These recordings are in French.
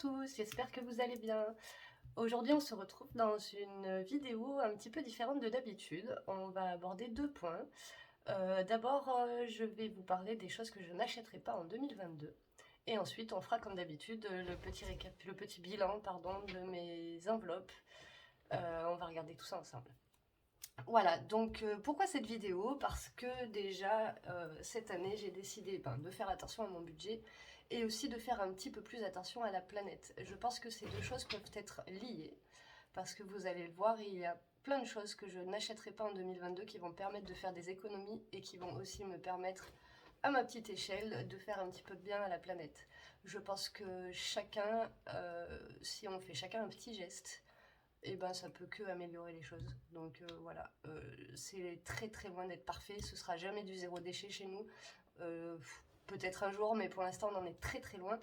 tous, j'espère que vous allez bien. Aujourd'hui, on se retrouve dans une vidéo un petit peu différente de d'habitude. On va aborder deux points. D'abord, je vais vous parler des choses que je n'achèterai pas en 2022. Et ensuite, on fera comme d'habitude le petit bilan pardon, de mes enveloppes. On va regarder tout ça ensemble. Voilà, donc pourquoi cette vidéo? Parce que déjà, cette année, j'ai décidé de faire attention à mon budget et aussi de faire un petit peu plus attention à la planète. Je pense que ces deux choses peuvent être liées, parce que vous allez le voir, il y a plein de choses que je n'achèterai pas en 2022 qui vont me permettre de faire des économies et qui vont aussi me permettre, à ma petite échelle, de faire un petit peu de bien à la planète. Je pense que chacun, si on fait chacun un petit geste, et ben ça peut que améliorer les choses. Donc voilà, c'est très très loin d'être parfait, ce sera jamais du zéro déchet chez nous. Peut-être un jour, mais pour l'instant on en est très très loin.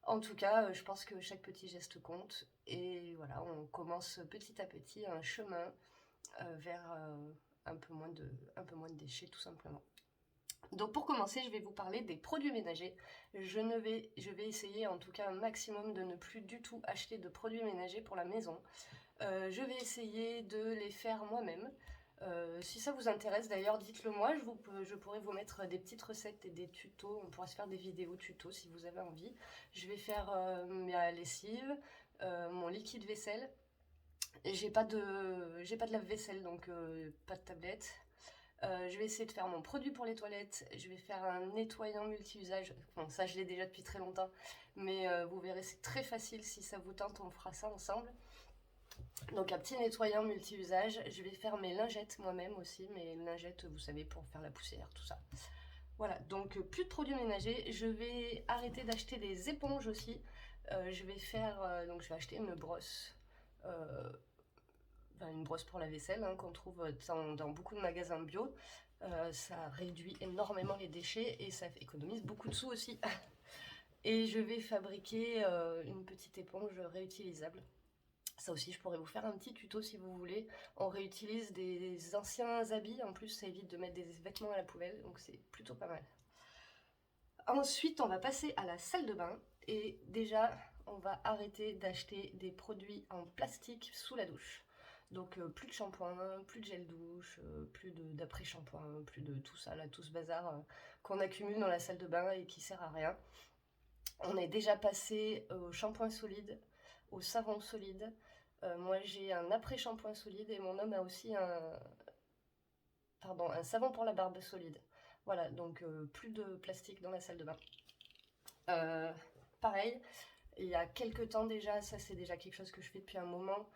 En tout cas, je pense que chaque petit geste compte, et voilà, on commence petit à petit un chemin vers un peu moins de déchets tout simplement. Donc pour commencer, je vais vous parler des produits ménagers. Je vais essayer en tout cas un maximum de ne plus du tout acheter de produits ménagers pour la maison. Je vais essayer de les faire moi-même. Si ça vous intéresse d'ailleurs, dites-le moi, je pourrais vous mettre des petites recettes et des tutos, on pourra se faire des vidéos tutos si vous avez envie. Je vais faire ma lessive, mon liquide vaisselle. J'ai pas de lave-vaisselle, donc pas de tablette. Je vais essayer de faire mon produit pour les toilettes. Je vais faire un nettoyant multi-usage. Bon, ça, je l'ai déjà depuis très longtemps. Mais vous verrez, c'est très facile. Si ça vous tente, on fera ça ensemble. Donc, un petit nettoyant multi-usage. Je vais faire mes lingettes moi-même aussi. Mes lingettes, vous savez, pour faire la poussière, tout ça. Voilà, donc plus de produits ménagers. Je vais arrêter d'acheter des éponges aussi. Donc je vais acheter une brosse. Euh, une brosse pour la vaisselle qu'on trouve dans beaucoup de magasins bio. Ça réduit énormément les déchets et ça économise beaucoup de sous aussi. Et je vais fabriquer une petite éponge réutilisable. Ça aussi, je pourrais vous faire un petit tuto si vous voulez. On réutilise des anciens habits, en plus ça évite de mettre des vêtements à la poubelle, donc c'est plutôt pas mal. Ensuite, on va passer à la salle de bain. Et déjà, on va arrêter d'acheter des produits en plastique sous la douche. Donc plus de shampoing, plus de gel douche, plus d'après-shampoing, plus de tout ça, là, tout ce bazar qu'on accumule dans la salle de bain et qui sert à rien. On est déjà passé au shampoing solide, au savon solide. Moi j'ai un après-shampoing solide et mon homme a aussi un savon pour la barbe solide. Voilà, donc plus de plastique dans la salle de bain. Pareil, il y a quelques temps déjà, ça c'est déjà quelque chose que je fais depuis un moment,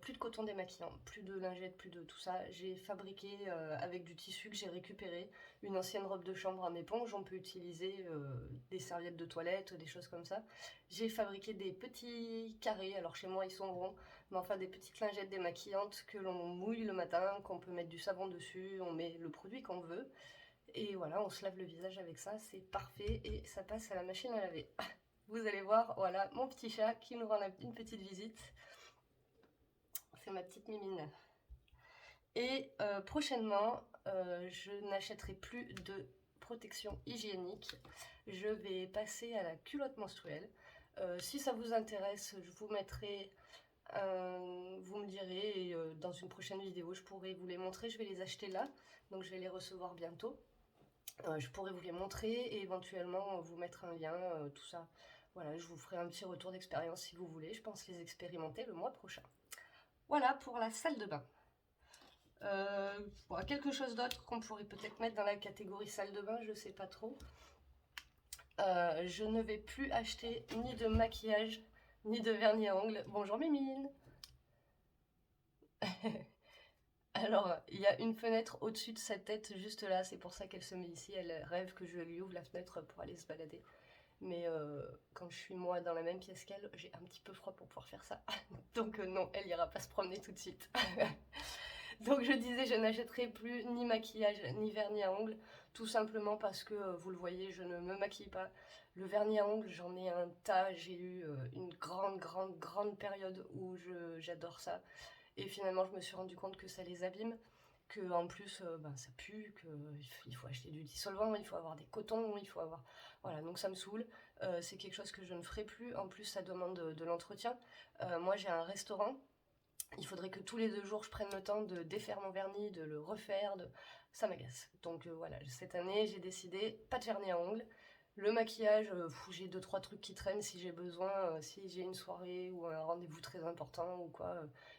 plus de coton démaquillant, plus de lingettes, plus de tout ça. J'ai fabriqué avec du tissu que j'ai récupéré une ancienne robe de chambre en éponge. On peut utiliser des serviettes de toilette, des choses comme ça. J'ai fabriqué des petits carrés, alors chez moi ils sont ronds, mais enfin des petites lingettes démaquillantes que l'on mouille le matin, qu'on peut mettre du savon dessus, on met le produit qu'on veut. Et voilà, on se lave le visage avec ça, c'est parfait et ça passe à la machine à laver. Vous allez voir, voilà, mon petit chat qui nous rend une petite visite. C'est ma petite mimine. Et prochainement, je n'achèterai plus de protection hygiénique. Je vais passer à la culotte menstruelle. Si ça vous intéresse, je vous mettrai... vous me direz, et dans une prochaine vidéo, je pourrai vous les montrer. Je vais les acheter là, donc je vais les recevoir bientôt. Je pourrais vous les montrer et éventuellement vous mettre un lien, tout ça. Voilà, je vous ferai un petit retour d'expérience si vous voulez. Je pense les expérimenter le mois prochain. Voilà pour la salle de bain. Quelque chose d'autre qu'on pourrait peut-être mettre dans la catégorie salle de bain, je sais pas trop. Je ne vais plus acheter ni de maquillage, ni de vernis à ongles. Bonjour Mimine. Alors, il y a une fenêtre au-dessus de sa tête, juste là, c'est pour ça qu'elle se met ici. Elle rêve que je lui ouvre la fenêtre pour aller se balader. Mais quand je suis moi dans la même pièce qu'elle, j'ai un petit peu froid pour pouvoir faire ça. Donc non, elle ira pas se promener tout de suite. Donc je disais, je n'achèterai plus ni maquillage ni vernis à ongles, tout simplement parce que, vous le voyez, je ne me maquille pas. Le vernis à ongles, j'en ai un tas, j'ai eu une grande période où j'adore ça. Et finalement, je me suis rendu compte que ça les abîme, que en plus, ça pue, qu'il faut acheter du dissolvant, il faut avoir des cotons, il faut avoir... Voilà, donc ça me saoule. c'est quelque chose que je ne ferai plus. En plus, ça demande de l'entretien. Moi, j'ai un restaurant. Il faudrait que tous les 2 jours, je prenne le temps de défaire mon vernis, de le refaire. Ça m'agace. Donc voilà, cette année, j'ai décidé, pas de vernis à ongles. Le maquillage, j'ai 2-3 trucs qui traînent si j'ai besoin, si j'ai une soirée ou un rendez-vous très important ou quoi.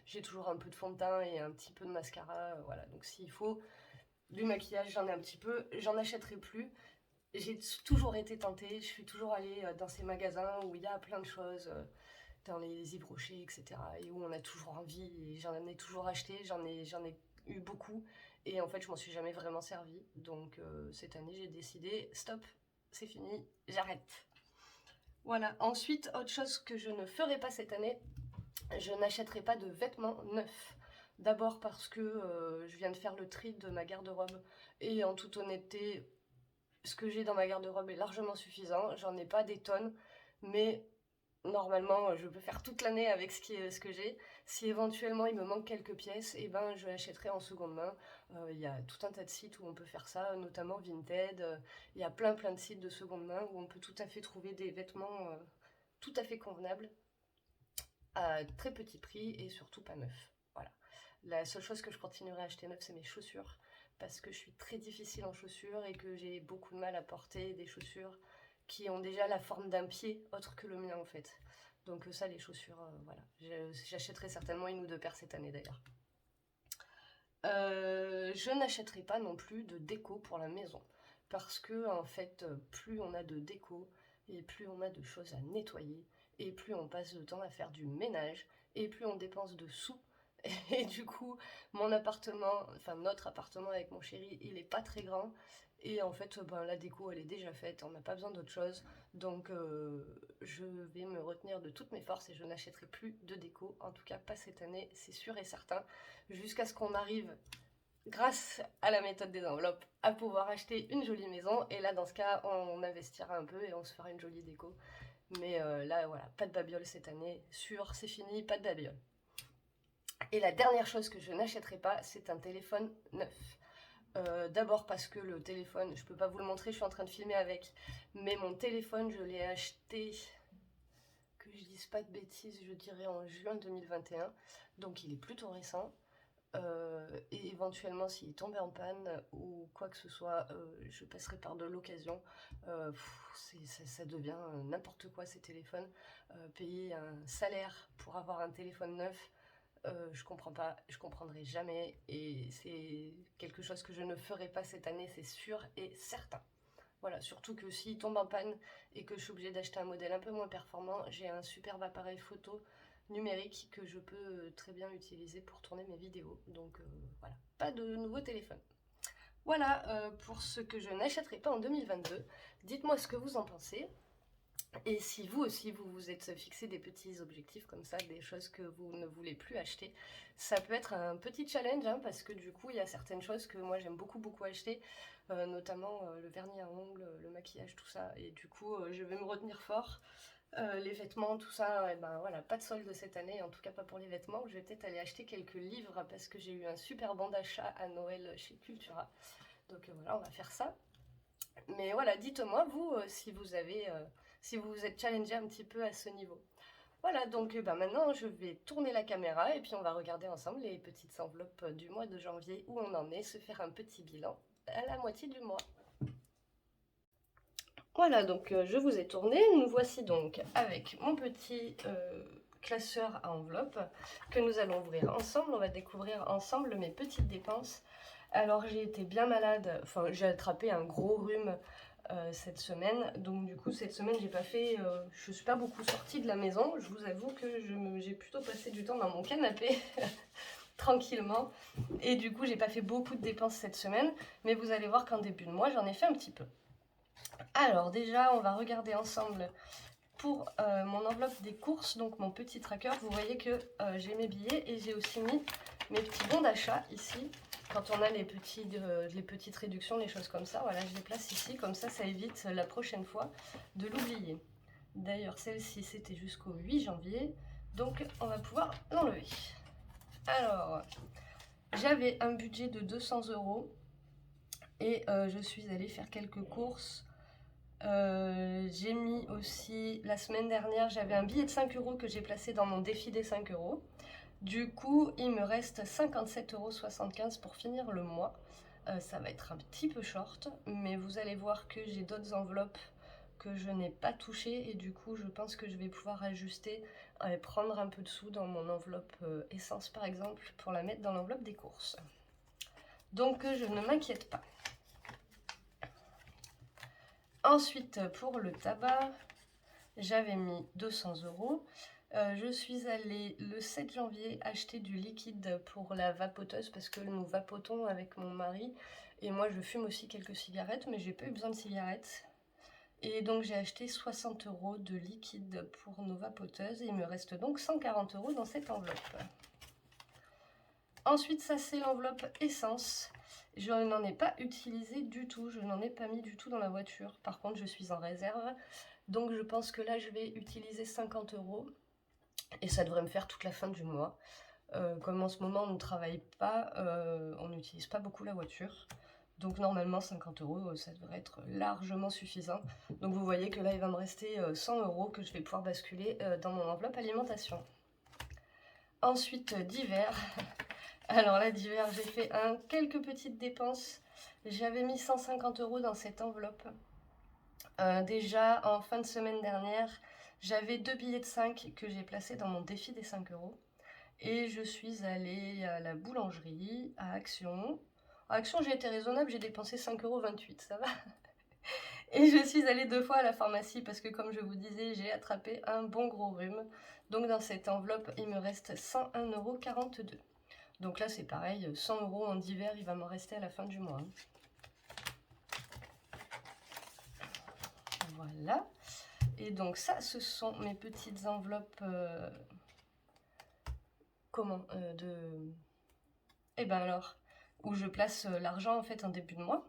J'ai toujours un peu de fond de teint et un petit peu de mascara. Voilà, donc s'il faut du maquillage, j'en ai un petit peu. J'en achèterai plus. J'ai toujours été tentée, je suis toujours allée dans ces magasins où il y a plein de choses, dans les Yves Rocher, etc. Et où on a toujours envie, et j'en ai toujours acheté, j'en ai eu beaucoup. Et en fait, je m'en suis jamais vraiment servi. Donc cette année, j'ai décidé, stop, c'est fini, j'arrête. Voilà, ensuite, autre chose que je ne ferai pas cette année, je n'achèterai pas de vêtements neufs. D'abord parce que je viens de faire le tri de ma garde-robe et en toute honnêteté, ce que j'ai dans ma garde-robe est largement suffisant. J'en ai pas des tonnes, mais normalement, je peux faire toute l'année avec ce que j'ai. Si éventuellement il me manque quelques pièces, et ben je l'achèterai en seconde main. Il y a tout un tas de sites où on peut faire ça, notamment Vinted. Il y a plein de sites de seconde main où on peut tout à fait trouver des vêtements tout à fait convenables à très petit prix et surtout pas neufs. Voilà. La seule chose que je continuerai à acheter neuf, c'est mes chaussures, parce que je suis très difficile en chaussures et que j'ai beaucoup de mal à porter des chaussures qui ont déjà la forme d'un pied autre que le mien en fait. Donc ça, les chaussures, voilà. J'achèterai certainement 1 ou 2 paires cette année d'ailleurs. Je n'achèterai pas non plus de déco pour la maison, parce que en fait, plus on a de déco et plus on a de choses à nettoyer, et plus on passe de temps à faire du ménage, et plus on dépense de sous. Et du coup, mon appartement, enfin notre appartement avec mon chéri, il est pas très grand. Et en fait, ben, la déco, elle est déjà faite, on n'a pas besoin d'autre chose. Donc, je vais me retenir de toutes mes forces et je n'achèterai plus de déco. En tout cas, pas cette année, c'est sûr et certain. Jusqu'à ce qu'on arrive, grâce à la méthode des enveloppes, à pouvoir acheter une jolie maison. Et là, dans ce cas, on investira un peu et on se fera une jolie déco. Mais là, voilà, pas de babiole cette année. Sûr, c'est fini, pas de babiole. Et la dernière chose que je n'achèterai pas, c'est un téléphone neuf. D'abord parce que le téléphone, je peux pas vous le montrer, je suis en train de filmer avec, mais mon téléphone, je l'ai acheté, que je dise pas de bêtises, je dirais en juin 2021, donc il est plutôt récent. Et éventuellement, s'il tombait en panne ou quoi que ce soit, je passerai par de l'occasion. Ça devient n'importe quoi ces téléphones. Payer un salaire pour avoir un téléphone neuf, je comprends pas, je comprendrai jamais, et c'est quelque chose que je ne ferai pas cette année, c'est sûr et certain. Voilà, surtout que s'il tombe en panne et que je suis obligée d'acheter un modèle un peu moins performant, j'ai un superbe appareil photo numérique que je peux très bien utiliser pour tourner mes vidéos. Donc voilà, pas de nouveau téléphone. Voilà pour ce que je n'achèterai pas en 2022. Dites-moi ce que vous en pensez. Et si vous aussi vous vous êtes fixé des petits objectifs comme ça, des choses que vous ne voulez plus acheter, ça peut être un petit challenge hein, parce que du coup il y a certaines choses que moi j'aime beaucoup acheter, notamment le vernis à ongles, le maquillage, tout ça, et du coup je vais me retenir fort. Les vêtements, tout ça, et ben voilà, pas de solde cette année, en tout cas pas pour les vêtements. Je vais peut-être aller acheter quelques livres parce que j'ai eu un super bon d'achat à Noël chez Cultura. Donc voilà, on va faire ça. Mais voilà, dites-moi, vous, si vous vous êtes challengé un petit peu à ce niveau. Voilà, donc ben, maintenant, je vais tourner la caméra et puis on va regarder ensemble les petites enveloppes du mois de janvier, où on en est, se faire un petit bilan à la moitié du mois. Voilà, donc je vous ai tourné. Nous voici donc avec mon petit classeur à enveloppes que nous allons ouvrir ensemble. On va découvrir ensemble mes petites dépenses. Alors j'ai été bien malade, enfin j'ai attrapé un gros rhume cette semaine, donc du coup cette semaine j'ai pas fait, je suis pas beaucoup sortie de la maison, je vous avoue que j'ai plutôt passé du temps dans mon canapé tranquillement, et du coup j'ai pas fait beaucoup de dépenses cette semaine, mais vous allez voir qu'en début de mois j'en ai fait un petit peu. Alors déjà on va regarder ensemble pour mon enveloppe des courses, donc mon petit tracker. Vous voyez que j'ai mes billets et j'ai aussi mis mes petits bons d'achat ici. Quand on a les petites réductions, les choses comme ça, voilà, je les place ici, comme ça évite la prochaine fois de l'oublier. D'ailleurs, celle-ci, c'était jusqu'au 8 janvier, donc on va pouvoir l'enlever. Alors, j'avais un budget de 200 € et je suis allée faire quelques courses J'ai mis aussi, la semaine dernière, j'avais un billet de 5 € que j'ai placé dans mon défi des 5 €. Du coup, il me reste 57,75 € pour finir le mois. Ça va être un petit peu short, mais vous allez voir que j'ai d'autres enveloppes que je n'ai pas touchées et du coup, je pense que je vais pouvoir ajuster et prendre un peu de sous dans mon enveloppe essence par exemple pour la mettre dans l'enveloppe des courses. Donc, je ne m'inquiète pas. Ensuite, pour le tabac, j'avais mis 200 €. Je suis allée le 7 janvier acheter du liquide pour la vapoteuse parce que nous vapotons avec mon mari et moi je fume aussi quelques cigarettes mais j'ai pas eu besoin de cigarettes et donc j'ai acheté 60 € de liquide pour nos vapoteuses et il me reste donc 140 € dans cette enveloppe. Ensuite ça c'est l'enveloppe essence. Je n'en ai pas utilisé du tout, je n'en ai pas mis du tout dans la voiture. Par contre je suis en réserve donc je pense que là je vais utiliser 50 € et ça devrait me faire toute la fin du mois. Comme en ce moment on ne travaille pas, on n'utilise pas beaucoup la voiture. Donc normalement 50 € ça devrait être largement suffisant. Donc vous voyez que là il va me rester 100 € que je vais pouvoir basculer dans mon enveloppe alimentation. Ensuite divers. Alors là divers j'ai fait quelques petites dépenses. J'avais mis 150 € dans cette enveloppe. Déjà en fin de semaine dernière j'avais 2 billets de 5 que j'ai placés dans mon défi des 5 €. Et je suis allée à la boulangerie, à Action. À Action, j'ai été raisonnable, j'ai dépensé 5,28 €, ça va. Et je suis allée 2 fois à la pharmacie parce que, comme je vous disais, j'ai attrapé un bon gros rhume. Donc dans cette enveloppe, il me reste 101,42 €. Donc là, c'est pareil, 100 € en divers, il va m'en rester à la fin du mois. Voilà. Et donc ça, ce sont mes petites enveloppes... Eh ben alors, où je place l'argent en fait en début de mois.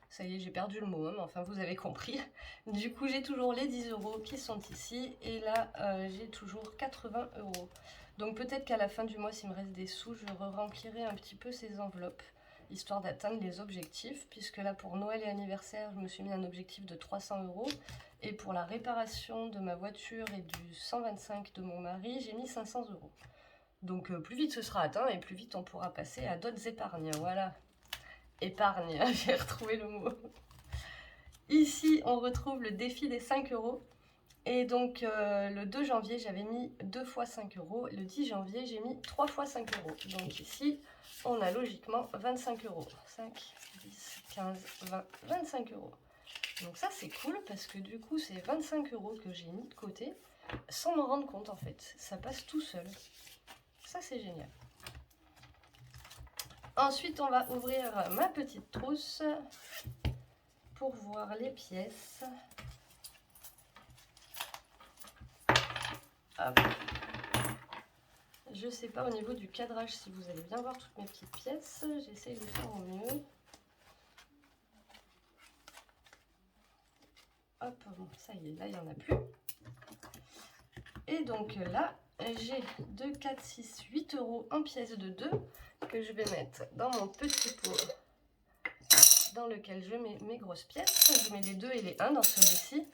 Ça y est, j'ai perdu le mot, hein, mais enfin vous avez compris. Du coup, j'ai toujours les 10 € qui sont ici. Et là, j'ai toujours 80 €. Donc peut-être qu'à la fin du mois, s'il me reste des sous, je remplirai un petit peu ces enveloppes, histoire d'atteindre les objectifs. Puisque là, pour Noël et anniversaire, je me suis mis un objectif de 300 €. Et pour la réparation de ma voiture et du 125 de mon mari, j'ai mis 500 €. Donc plus vite ce sera atteint et plus vite on pourra passer à d'autres épargnes. Voilà. Épargne, j'ai retrouvé le mot. Ici, on retrouve le défi des 5 €. Et donc, le 2 janvier, j'avais mis 2 fois 5 €. Le 10 janvier, j'ai mis 3 fois 5 €. Donc ici, on a logiquement 25 €. 5, 10, 15, 20, 25 €. Donc ça, c'est cool parce que du coup, c'est 25 € que j'ai mis de côté sans m'en rendre compte en fait. Ça passe tout seul. Ça, c'est génial. Ensuite, on va ouvrir ma petite trousse pour voir les pièces. Hop. Je sais pas au niveau du cadrage si vous allez bien voir toutes mes petites pièces. J'essaie de faire au mieux. Hop, bon, ça y est, là, il n'y en a plus. Et donc là, j'ai 2, 4, 6, 8 € en pièces de 2 que je vais mettre dans mon petit pot dans lequel je mets mes grosses pièces. Je mets les 2 et les 1 dans celui-ci.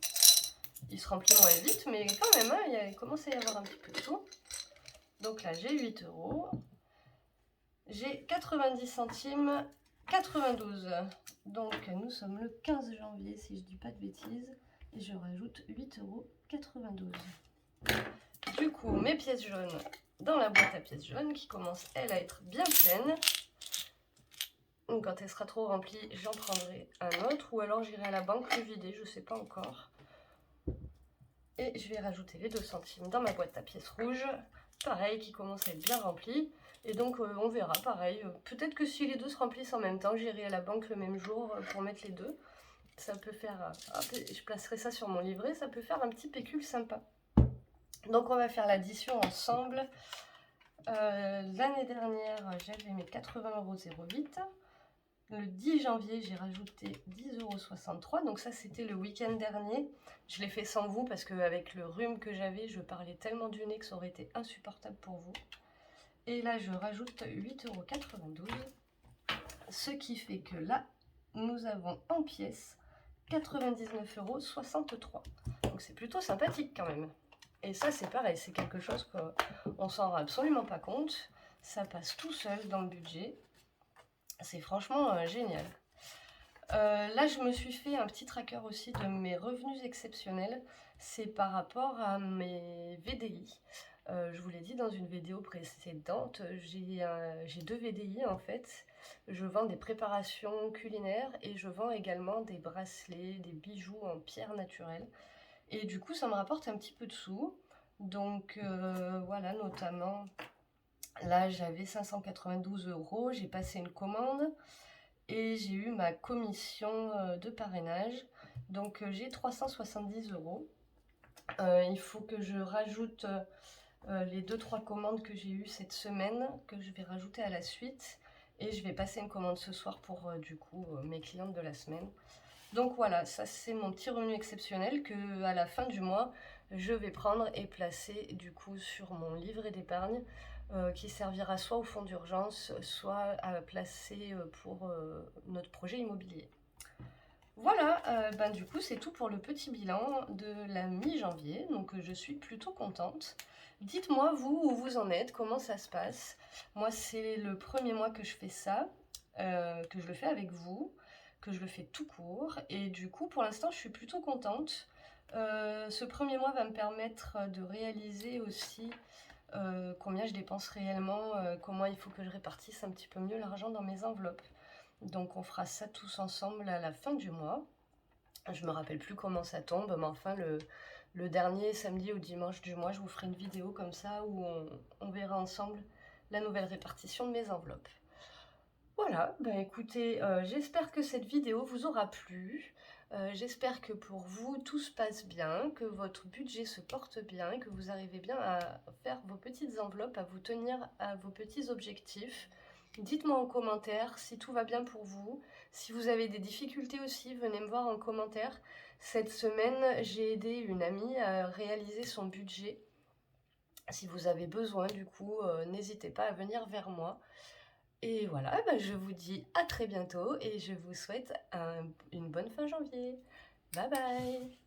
Il se remplit moins vite, mais quand même, hein, il commence à y avoir un petit peu de tout. Donc là, j'ai 8 €. J'ai 90 centimes, 92. Donc nous sommes le 15 janvier, si je dis pas de bêtises. Et je rajoute 8,92 €. Du coup, mes pièces jaunes dans la boîte à pièces jaunes qui commence, elle, à être bien pleine. Donc quand elle sera trop remplie, j'en prendrai un autre. Ou alors j'irai à la banque le vider, je ne sais pas encore. Et je vais rajouter les 2 centimes dans ma boîte à pièces rouges. Pareil, qui commence à être bien remplie. Et donc on verra, pareil. Peut-être que si les deux se remplissent en même temps, j'irai à la banque le même jour pour mettre les deux. Ça peut faire... hop, je placerai ça sur mon livret, ça peut faire un petit pécule sympa. Donc on va faire l'addition ensemble. L'année dernière, j'avais mes 80,08 €. Le 10 janvier, j'ai rajouté 10,63 €. Donc ça, c'était le week-end dernier. Je l'ai fait sans vous parce qu'avec le rhume que j'avais, je parlais tellement du nez que ça aurait été insupportable pour vous. Et là, je rajoute 8,92 €. Ce qui fait que là, nous avons en pièces 99,63 €. Donc c'est plutôt sympathique quand même. Et ça c'est pareil, c'est quelque chose qu'on s'en rend absolument pas compte. Ça passe tout seul dans le budget. C'est franchement génial. Là je me suis fait un petit tracker aussi de mes revenus exceptionnels. C'est par rapport à mes VDI. Je vous l'ai dit dans une vidéo précédente, j'ai 2 VDI en fait. Je vends des préparations culinaires et je vends également des bracelets, des bijoux en pierre naturelle. Et du coup, ça me rapporte un petit peu de sous. Donc voilà, notamment, là j'avais 592 €, j'ai passé une commande et j'ai eu ma commission de parrainage. Donc j'ai 370 €. Il faut que je rajoute les 2-3 commandes que j'ai eues cette semaine, que je vais rajouter à la suite. Et je vais passer une commande ce soir pour du coup mes clientes de la semaine. Donc voilà, ça c'est mon petit revenu exceptionnel que à la fin du mois, je vais prendre et placer du coup sur mon livret d'épargne qui servira soit au fonds d'urgence, soit à placer pour notre projet immobilier. Voilà, ben du coup c'est tout pour le petit bilan de la mi-janvier, donc je suis plutôt contente. Dites-moi vous où vous en êtes, comment ça se passe. Moi c'est le premier mois que je fais ça, que je le fais avec vous, que je le fais tout court, et du coup pour l'instant je suis plutôt contente. Ce premier mois va me permettre de réaliser aussi combien je dépense réellement, comment il faut que je répartisse un petit peu mieux l'argent dans mes enveloppes. Donc on fera ça tous ensemble à la fin du mois. Je me rappelle plus comment ça tombe, mais enfin le dernier samedi ou dimanche du mois, je vous ferai une vidéo comme ça où on verra ensemble la nouvelle répartition de mes enveloppes. Voilà, bah écoutez, j'espère que cette vidéo vous aura plu. J'espère que pour vous, tout se passe bien, que votre budget se porte bien, que vous arrivez bien à faire vos petites enveloppes, à vous tenir à vos petits objectifs. Dites-moi en commentaire si tout va bien pour vous. Si vous avez des difficultés aussi, venez me voir en commentaire. Cette semaine, j'ai aidé une amie à réaliser son budget. Si vous avez besoin, du coup, n'hésitez pas à venir vers moi. Et voilà, bah, je vous dis à très bientôt et je vous souhaite une bonne fin janvier. Bye bye!